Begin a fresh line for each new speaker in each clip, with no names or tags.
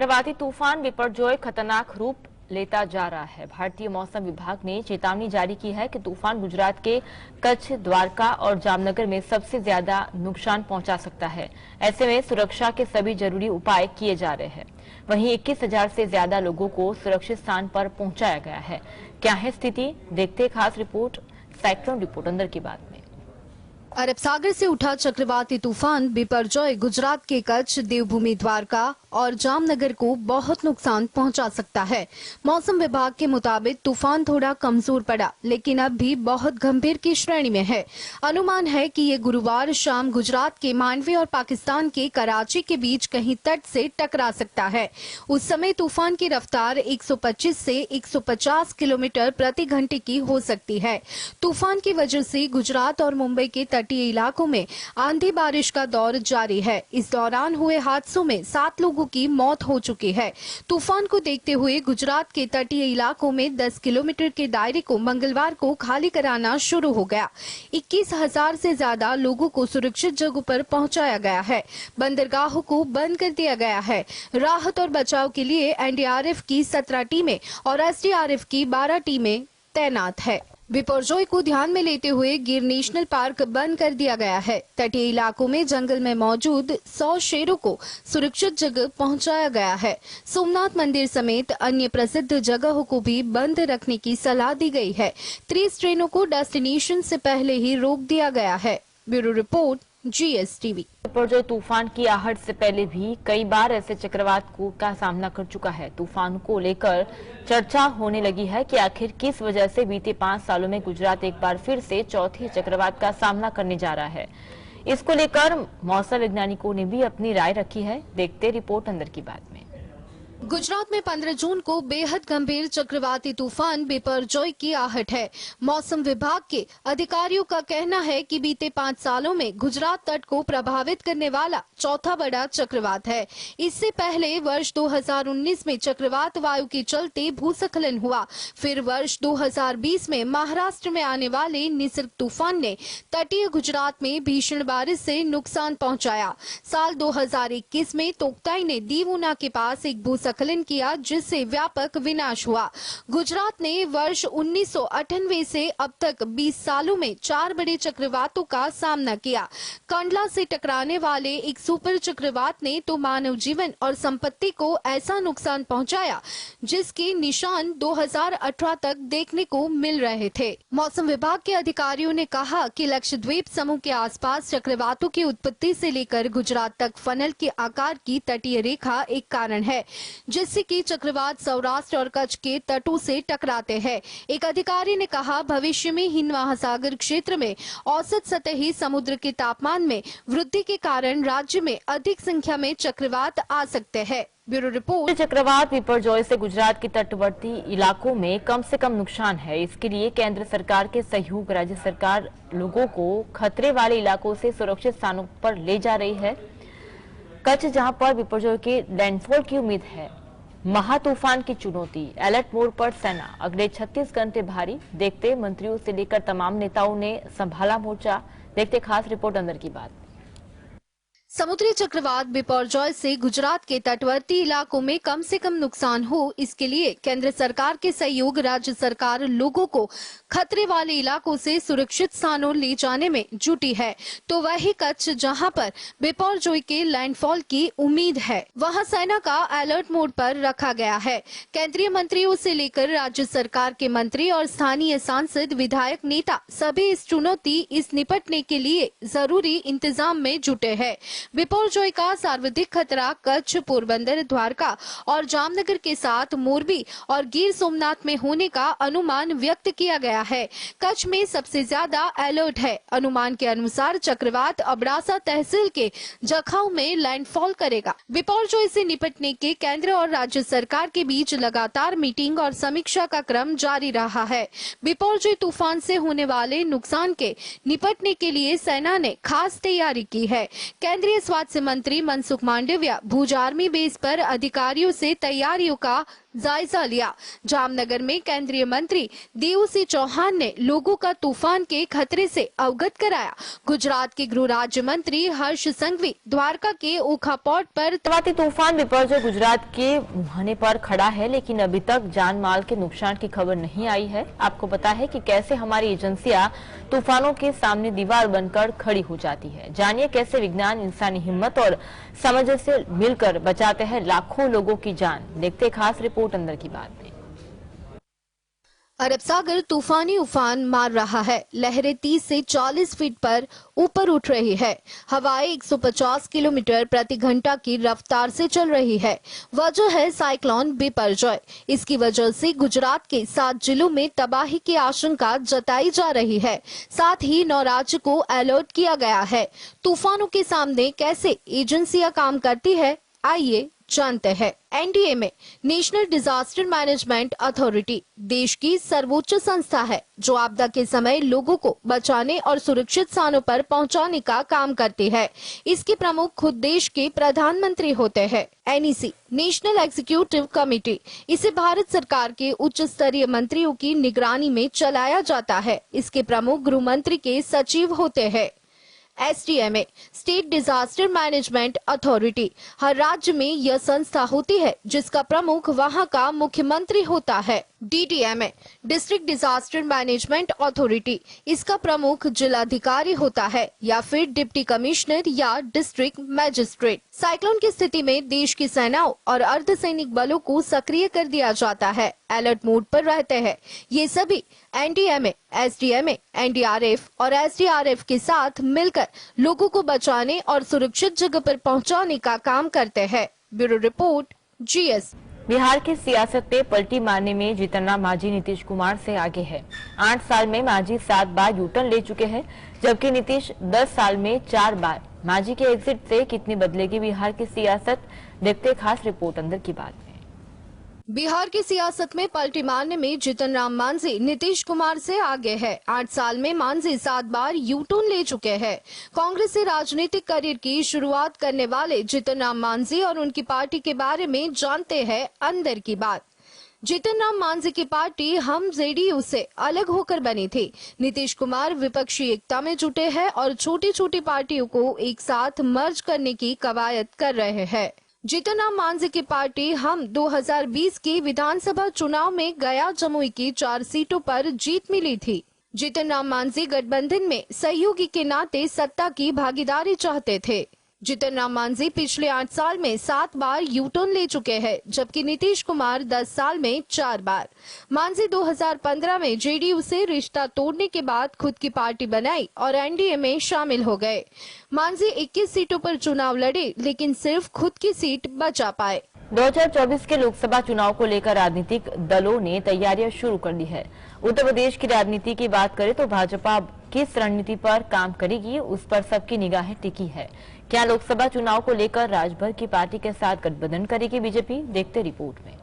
चक्रवाती तूफान बिपरजॉय खतरनाक रूप लेता जा रहा है। भारतीय मौसम विभाग ने चेतावनी जारी की है कि तूफान गुजरात के कच्छ, द्वारका और जामनगर में सबसे ज्यादा नुकसान पहुंचा सकता है। ऐसे में सुरक्षा के सभी जरूरी उपाय किए जा रहे हैं। वहीं 21,000 से ज्यादा लोगों को सुरक्षित स्थान पर पहुंचाया गया है। क्या है स्थिति, देखते खास रिपोर्ट साइक्लोन रिपोर्ट अंदर की बात में।
अरब सागर से उठा चक्रवाती तूफान बिपरजॉय गुजरात के कच्छ, देवभूमि, द्वारका और जामनगर को बहुत नुकसान पहुंचा सकता है। मौसम विभाग के मुताबिक तूफान थोड़ा कमजोर पड़ा, लेकिन अब भी बहुत गंभीर की श्रेणी में है। अनुमान है कि ये गुरुवार शाम गुजरात के मांडवी और पाकिस्तान के कराची के बीच कहीं तट से टकरा सकता है। उस समय तूफान की रफ्तार 125 से 150 किलोमीटर प्रति घंटे की हो सकती है। तूफान की वजह से गुजरात और मुंबई के तटीय इलाकों में आंधी बारिश का दौर जारी है। इस दौरान हुए हादसों में 7 लोगों की मौत हो चुकी है। तूफान को देखते हुए गुजरात के तटीय इलाकों में 10 किलोमीटर के दायरे को मंगलवार को खाली कराना शुरू हो गया। 21,000 से ज्यादा लोगों को सुरक्षित जगहों पर पहुंचाया गया है। बंदरगाहों को बंद कर दिया गया है। राहत और बचाव के लिए एनडीआरएफ की 17 टीमें और एसडीआरएफ की 12 टीमें तैनात है। बिपरजॉय को ध्यान में लेते हुए गिर नेशनल पार्क बंद कर दिया गया है। तटीय इलाकों में जंगल में मौजूद 100 शेरों को सुरक्षित जगह पहुंचाया गया है। सोमनाथ मंदिर समेत अन्य प्रसिद्ध जगहों को भी बंद रखने की सलाह दी गई है। 30 ट्रेनों को डेस्टिनेशन से पहले ही रोक दिया गया है। Bureau report, GSTV।
बिपरजॉय तूफान की आहट से पहले भी कई बार ऐसे चक्रवात का सामना कर चुका है। तूफान को लेकर चर्चा होने लगी है कि आखिर किस वजह से बीते 5 सालों में गुजरात एक बार फिर से चौथी चक्रवात का सामना करने जा रहा है। इसको लेकर मौसम वैज्ञानिकों ने भी अपनी राय रखी है। देखते रिपोर्ट अंदर की बात में।
गुजरात में 15 जून को बेहद गंभीर चक्रवाती तूफान बिपरजॉय की आहट है। मौसम विभाग के अधिकारियों का कहना है कि बीते 5 सालों में गुजरात तट को प्रभावित करने वाला चौथा बड़ा चक्रवात है। इससे पहले वर्ष 2019 में चक्रवात वायु के चलते भूस्खलन हुआ। फिर वर्ष 2020 में महाराष्ट्र में आने वाले निसर्ग तूफान ने तटीय गुजरात में भीषण बारिश से नुकसान पहुंचाया। साल 2021 में तोक्ताई ने दीवूना के पास एक भूस्खलन किया, जिससे व्यापक विनाश हुआ। गुजरात ने वर्ष 1998 से अब तक 20 सालों में 4 बड़े चक्रवातों का सामना किया। कंडला से टकराने वाले एक सुपर चक्रवात ने तो मानव जीवन और संपत्ति को ऐसा नुकसान पहुंचाया, जिसके निशान 2018 तक देखने को मिल रहे थे। मौसम विभाग के अधिकारियों ने कहा कि लक्षद्वीप समूह के आसपास चक्रवातों की उत्पत्ति से लेकर गुजरात तक फनल के आकार की तटीय रेखा एक कारण है, जिससे कि चक्रवात सौराष्ट्र और कच्छ के तटों से टकराते हैं। एक अधिकारी ने कहा, भविष्य में हिंद महासागर क्षेत्र में औसत सतही समुद्र के तापमान में वृद्धि के कारण राज्य में अधिक संख्या में चक्रवात आ सकते हैं। Bureau report.
चक्रवात बिपरजॉय से गुजरात के तटवर्ती इलाकों में कम से कम नुकसान है। इसके लिए केंद्र सरकार के सहयोग राज्य सरकार लोगों को खतरे वाले इलाकों से सुरक्षित स्थानों पर ले जा रही है। कच्छ, जहां पर बिपरजॉय के लैंडफॉल की उम्मीद है, महा तूफान की चुनौती, अलर्ट मोड पर सेना। अगले 36 घंटे भारी। देखते मंत्रियों से लेकर तमाम नेताओं ने संभाला मोर्चा। देखते खास रिपोर्ट अंदर की बात।
समुद्री चक्रवात बिपरजॉय से गुजरात के तटवर्ती इलाकों में कम से कम नुकसान हो, इसके लिए केंद्र सरकार के सहयोग राज्य सरकार लोगों को खतरे वाले इलाकों से सुरक्षित स्थानों ले जाने में जुटी है। तो वही कच्छ, जहां पर बिपरजॉय के लैंडफॉल की उम्मीद है, वहां सेना का अलर्ट मोड पर रखा गया है। केंद्रीय मंत्रियों से लेकर राज्य सरकार के मंत्री और स्थानीय सांसद, विधायक, नेता सभी इस चुनौती, इस निपटने के लिए जरूरी इंतजाम में जुटे हैं। बिपरजॉय का सर्वाधिक खतरा कच्छ, पोरबंदर, द्वारका और जामनगर के साथ मोरबी और गिर सोमनाथ में होने का अनुमान व्यक्त किया गया है। कच्छ में सबसे ज्यादा अलर्ट है। अनुमान के अनुसार चक्रवात अबडासा तहसील के जखाऊ में लैंडफॉल करेगा। बिपरजॉय से निपटने के केंद्र और राज्य सरकार के बीच लगातार मीटिंग और समीक्षा का क्रम जारी रहा है। बिपरजॉय तूफान से होने वाले नुकसान के निपटने के लिए सेना ने खास तैयारी की है। केंद्रीय स्वास्थ्य मंत्री मनसुख मांडविया भुज आर्मी बेस पर अधिकारियों से तैयारियों का जायजा लिया। जामनगर में केंद्रीय मंत्री देवसिंह चौहान ने लोगों का तूफान के खतरे से अवगत कराया। गुजरात के गृह राज्य मंत्री हर्ष संघवी द्वारका के ओखा पोर्ट पर
तूफान बिपरजॉय गुजरात के मुहाने पर खड़ा है, लेकिन अभी तक जान माल के नुकसान की खबर नहीं आई है। आपको पता है कि कैसे हमारी एजेंसियां तूफानों के सामने दीवार बनकर खड़ी हो जाती है। जानिए कैसे विज्ञान इंसानी हिम्मत और समझ से मिलकर बचाते हैं लाखों लोगों की जान। देखते खास रिपोर्ट अंदर की बात में।
अरब सागर तूफानी उफान मार रहा है। लहरें 30 से 40 फीट पर ऊपर उठ रही है। हवाएं 150 किलोमीटर प्रति घंटा की रफ्तार से चल रही है। वजह है साइक्लोन बिपरजॉय। इसकी वजह से गुजरात के 7 जिलों में तबाही की आशंका जताई जा रही है। साथ ही 9 राज्य को अलर्ट किया गया है। तूफानों के सामने कैसे एजेंसियां काम करती है, आइए जानते हैं। NDMA national disaster management authority देश की सर्वोच्च संस्था है जो आपदा के समय लोगों को बचाने और सुरक्षित स्थानों पर पहुंचाने का काम करती है। इसके प्रमुख खुद देश के प्रधानमंत्री होते हैं। एनईसी नेशनल एग्जीक्यूटिव कमेटी, इसे भारत सरकार के उच्च स्तरीय मंत्रियों की निगरानी में चलाया जाता है। इसके प्रमुख गृह मंत्री के सचिव होते हैं। SDMA state disaster management authority, हर राज्य में यह संस्था होती है जिसका प्रमुख वहां का मुख्यमंत्री होता है। DDMA district disaster management authority, इसका प्रमुख जिलाधिकारी होता है या फिर डिप्टी कमिश्नर या डिस्ट्रिक्ट मजिस्ट्रेट। साइक्लोन की स्थिति में देश की सेनाओं और अर्धसैनिक बलों को सक्रिय कर दिया जाता है। अलर्ट मोड पर रहते हैं। ये सभी एनडीएमए, एसडीएमए, एनडीआरएफ और एसडीआरएफ के साथ मिलकर लोगों को बचाने और सुरक्षित जगह पर पहुंचाने का काम करते हैं। Bureau report, GS.
बिहार की सियासत पे पलटी मारने में जीतन राम मांझी नीतीश कुमार से आगे है। 8 साल में मांझी 7 बार यूटर्न ले चुके हैं, जबकि नीतीश 10 साल में 4 बार। मांझी के एग्जिट से कितनी बदलेगी बिहार की सियासत, देखते खास रिपोर्ट अंदर की बात में।
बिहार की सियासत में पलटी मारने में जीतन राम मांझी नीतीश कुमार से आगे है। 8 साल में मांझी 7 बार यूटर्न ले चुके हैं। कांग्रेस से राजनीतिक करियर की शुरुआत करने वाले जीतन राम मांझी और उनकी पार्टी के बारे में जानते हैं अंदर की बात। जीतन राम मांझी की पार्टी हम जेडीयू से अलग होकर बनी थी। नीतीश कुमार विपक्षी एकता में जुटे हैं और छोटी छोटी पार्टियों को एक साथ मर्ज करने की कवायद कर रहे हैं। जीतन राम मांझी की पार्टी हम 2020 के विधानसभा चुनाव में गया जमुई की 4 सीटों पर जीत मिली थी। जीतन राम मांझी गठबंधन में सहयोगी के नाते सत्ता की भागीदारी चाहते थे। जीतन राम मांझी पिछले 8 साल में 7 बार यूटर्न ले चुके हैं, जबकि नीतीश कुमार 10 साल में 4 बार। मांझी 2015 में जेडीयू से रिश्ता तोड़ने के बाद खुद की पार्टी बनाई और एनडीए में शामिल हो गए। मांझी 21 सीटों पर चुनाव लड़े, लेकिन सिर्फ खुद की सीट बचा पाए।
2024 के लोकसभा चुनाव को लेकर राजनीतिक दलों ने तैयारियां शुरू कर दी है। उत्तर प्रदेश की राजनीति की बात करें तो भाजपा किस रणनीति पर काम करेगी, उस पर सबकी निगाहें टिकी है। क्या लोकसभा चुनाव को लेकर राज्यभर की पार्टी के साथ गठबंधन करेगी बीजेपी, देखते रिपोर्ट में।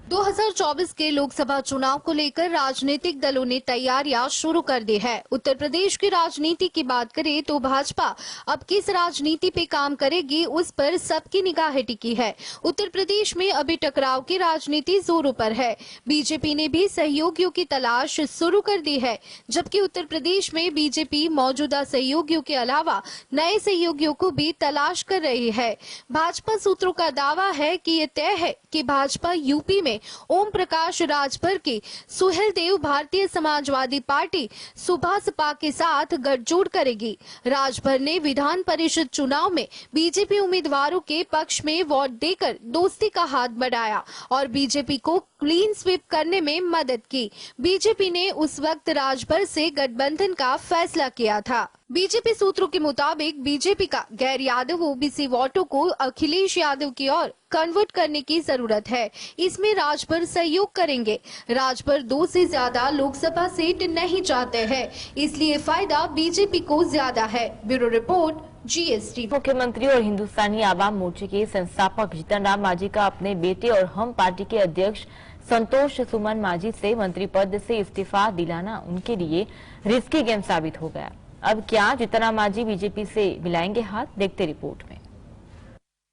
2024 के लोकसभा चुनाव को लेकर राजनीतिक दलों ने तैयारियां शुरू कर दी है। उत्तर प्रदेश की राजनीति की बात करें तो भाजपा अब किस राजनीति पे काम करेगी, उस पर सबकी निगाहें टिकी है। उत्तर प्रदेश में अभी टकराव की राजनीति जोरों पर है। बीजेपी ने भी सहयोगियों की तलाश शुरू कर दी है, जबकि उत्तर प्रदेश में बीजेपी मौजूदा सहयोगियों के अलावा नए सहयोगियों को भी तलाश कर रही है। भाजपा सूत्रों का दावा है कि ये तय है कि भाजपा यूपी में ओम प्रकाश राजभर की सुहेल देव भारतीय समाजवादी पार्टी सुभासपा के साथ गठजोड़ करेगी। राजभर ने विधान परिषद चुनाव में बीजेपी उम्मीदवारों के पक्ष में वोट देकर दोस्ती का हाथ बढ़ाया और बीजेपी को क्लीन स्वीप करने में मदद की। बीजेपी ने उस वक्त राजभर से गठबंधन का फैसला किया था। बीजेपी सूत्रों के मुताबिक बीजेपी का गैर यादव ओबीसी वोटों को अखिलेश यादव की ओर कन्वर्ट करने की जरूरत है। इसमें राजभर सहयोग करेंगे। राजभर 2 से ज्यादा लोकसभा सीट नहीं चाहते हैं, इसलिए फायदा बीजेपी को ज्यादा है। Bureau report, GST.
मुख्यमंत्री और हिंदुस्तानी आवाम मोर्चे के संस्थापक जीतन राम मांझी का अपने बेटे और हम पार्टी के अध्यक्ष संतोष सुमन मांझी से मंत्री पद से इस्तीफा दिलाना उनके लिए रिस्की गेम साबित हो गया। अब क्या जीतन राम मांझी बीजेपी से मिलाएंगे हाथ, देखते रिपोर्ट में।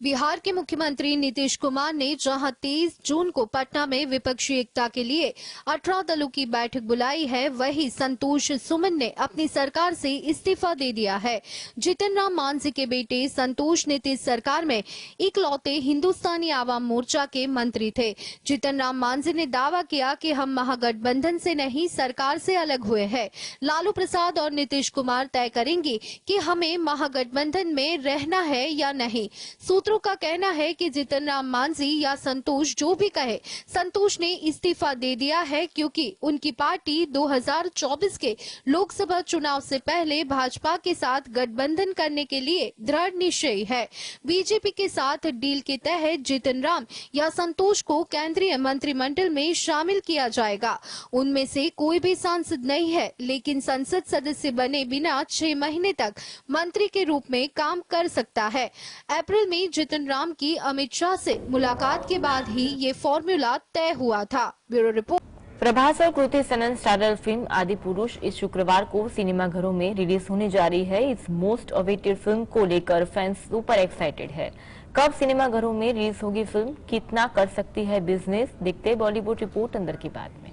बिहार के मुख्यमंत्री नीतीश कुमार ने जहां 23 जून को पटना में विपक्षी एकता के लिए 18 दलों की बैठक बुलाई है, वहीं संतोष सुमन ने अपनी सरकार से इस्तीफा दे दिया है। जितन राम मांझी के बेटे संतोष नीतीश सरकार में इकलौते हिंदुस्तानी आवाम मोर्चा के मंत्री थे। जितन राम मांझी ने दावा किया कि हम महागठबंधन से नहीं, सरकार से अलग हुए हैं। लालू प्रसाद और नीतीश कुमार तय करेंगे कि हमें महागठबंधन में रहना है या नहीं। सूत्रों का कहना है कि जितन राम मांझी या संतोष जो भी कहे, संतोष ने इस्तीफा दे दिया है क्योंकि उनकी पार्टी 2024 के लोकसभा चुनाव से पहले भाजपा के साथ गठबंधन करने के लिए दृढ़ निश्चयी है। बीजेपी के साथ डील के तहत जितन राम या संतोष को केंद्रीय मंत्रिमंडल में शामिल किया जाएगा। उनमें से कोई भी सांसद नहीं है, लेकिन संसद सदस्य बने बिना 6 महीने तक मंत्री के रूप में काम कर सकता है। अप्रैल में जितन राम की अमित शाह से मुलाकात के बाद ही ये फॉर्मूला तय हुआ था। Bureau report.
प्रभास और कृति सनन स्टारर फिल्म आदि पुरुष इस शुक्रवार को सिनेमाघरों में रिलीज होने जा रही है। इस मोस्ट अवेटेड फिल्म को लेकर फैंस सुपर एक्साइटेड है। कब सिनेमाघरों में रिलीज होगी फिल्म, कितना कर सकती है बिजनेस, देखते बॉलीवुड रिपोर्ट अंदर की बात में।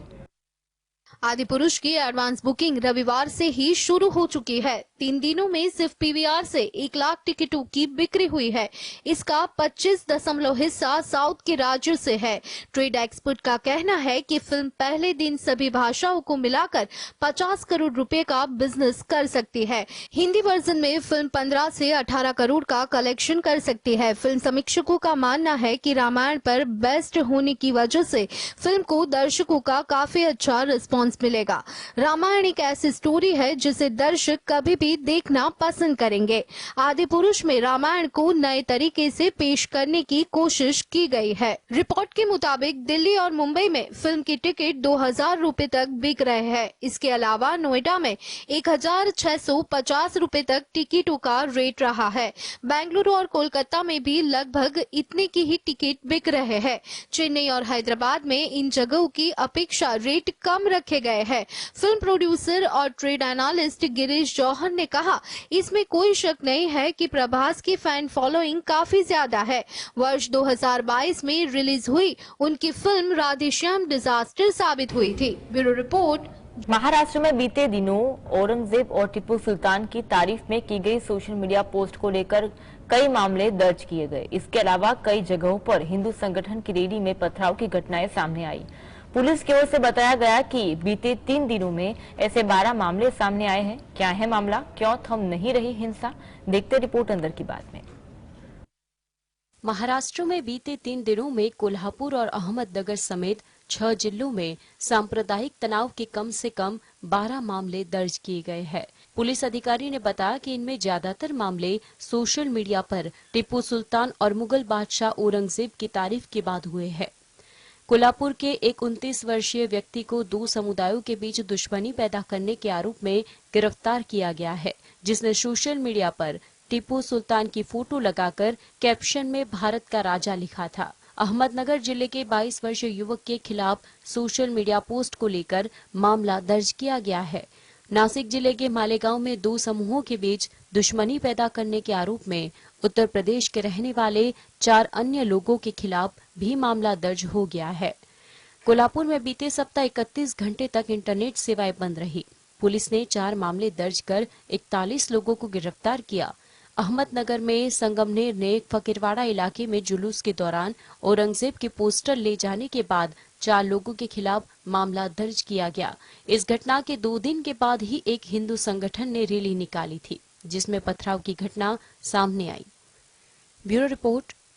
आदि पुरुष की एडवांस बुकिंग रविवार से ही शुरू हो चुकी है। 3 दिनों में सिर्फ पीवीआर से 1 लाख टिकटों की बिक्री हुई है। इसका 25 हिस्सा साउथ के राज्यों से है। ट्रेड एक्सपर्ट का कहना है कि फिल्म पहले दिन सभी भाषाओं को मिलाकर 50 करोड़ रुपए का बिजनेस कर सकती है। हिंदी वर्जन में फिल्म 15 से 18 करोड़ का कलेक्शन कर सकती है। फिल्म समीक्षकों का मानना है कि रामायण पर बेस्ड होने की वजह से फिल्म को दर्शकों का काफी अच्छा रिस्पॉन्स मिलेगा। रामायण एक ऐसी स्टोरी है जिसे दर्शक कभी भी देखना पसंद करेंगे। आदि पुरुष में रामायण को नए तरीके से पेश करने की कोशिश की गई है। रिपोर्ट के मुताबिक दिल्ली और मुंबई में फिल्म की टिकट 2000 रुपए तक बिक रहे हैं। इसके अलावा नोएडा में 1650 रुपए तक टिकटों का रेट रहा है। बेंगलुरु और कोलकाता में भी लगभग इतने की ही टिकट बिक रहे हैं। चेन्नई और हैदराबाद में इन जगहों की अपेक्षा रेट कम रखे गए हैं। फिल्म प्रोड्यूसर और ट्रेड एनालिस्ट गिरीश जौहर ने कहा, इसमें कोई शक नहीं है कि प्रभास की फैन फॉलोइंग काफी ज्यादा है। वर्ष 2022 में रिलीज हुई उनकी फिल्म राधेश्याम डिजास्टर साबित हुई थी। Bureau report.
महाराष्ट्र में बीते दिनों औरंगजेब और टिप्पू सुल्तान की तारीफ में की गई सोशल मीडिया पोस्ट को लेकर कई मामले दर्ज किए गए। इसके अलावा कई जगहों पर हिंदू संगठन की रैली में पथराव की घटनाएं सामने आई। पुलिस की ओर से बताया गया कि बीते 3 दिनों में ऐसे 12 मामले सामने आए हैं। क्या है मामला, क्यों थम नहीं रही हिंसा, देखते रिपोर्ट अंदर की बात में।
महाराष्ट्र में बीते 3 दिनों में कोल्हापुर और अहमदनगर समेत 6 जिलों में सांप्रदायिक तनाव के कम से कम 12 मामले दर्ज किए गए हैं। पुलिस अधिकारी ने बताया कि इनमें ज्यादातर मामले सोशल मीडिया पर टिप्पू सुल्तान और मुगल बादशाह औरंगजेब की तारीफ के बाद हुए हैं। कोल्हापुर के एक 29 वर्षीय व्यक्ति को 2 समुदायों के बीच दुश्मनी पैदा करने के आरोप में गिरफ्तार किया गया है, जिसने सोशल मीडिया पर टिप्पू सुल्तान की फोटो लगाकर कैप्शन में भारत का राजा लिखा था। अहमदनगर जिले के 22 वर्षीय युवक के खिलाफ सोशल मीडिया पोस्ट को लेकर मामला दर्ज किया गया है। नासिक जिले के मालेगांव में 2 समूहों के बीच दुश्मनी पैदा करने के आरोप में उत्तर प्रदेश के रहने वाले 4 अन्य लोगों के खिलाफ भी मामला दर्ज हो गया है। कोल्हापुर में बीते सप्ताह 31 घंटे तक इंटरनेट सेवाएं बंद रही। पुलिस ने 4 मामले दर्ज कर 41 लोगों को गिरफ्तार किया। अहमदनगर में संगमनेर ने फकीरवाड़ा इलाके में जुलूस के दौरान औरंगजेब के पोस्टर ले जाने के बाद 4 लोगों के खिलाफ मामला दर्ज किया गया। इस घटना के 2 दिन के बाद ही एक हिंदू संगठन ने रैली निकाली थी, जिसमें पथराव की घटना सामने आई। Bureau report,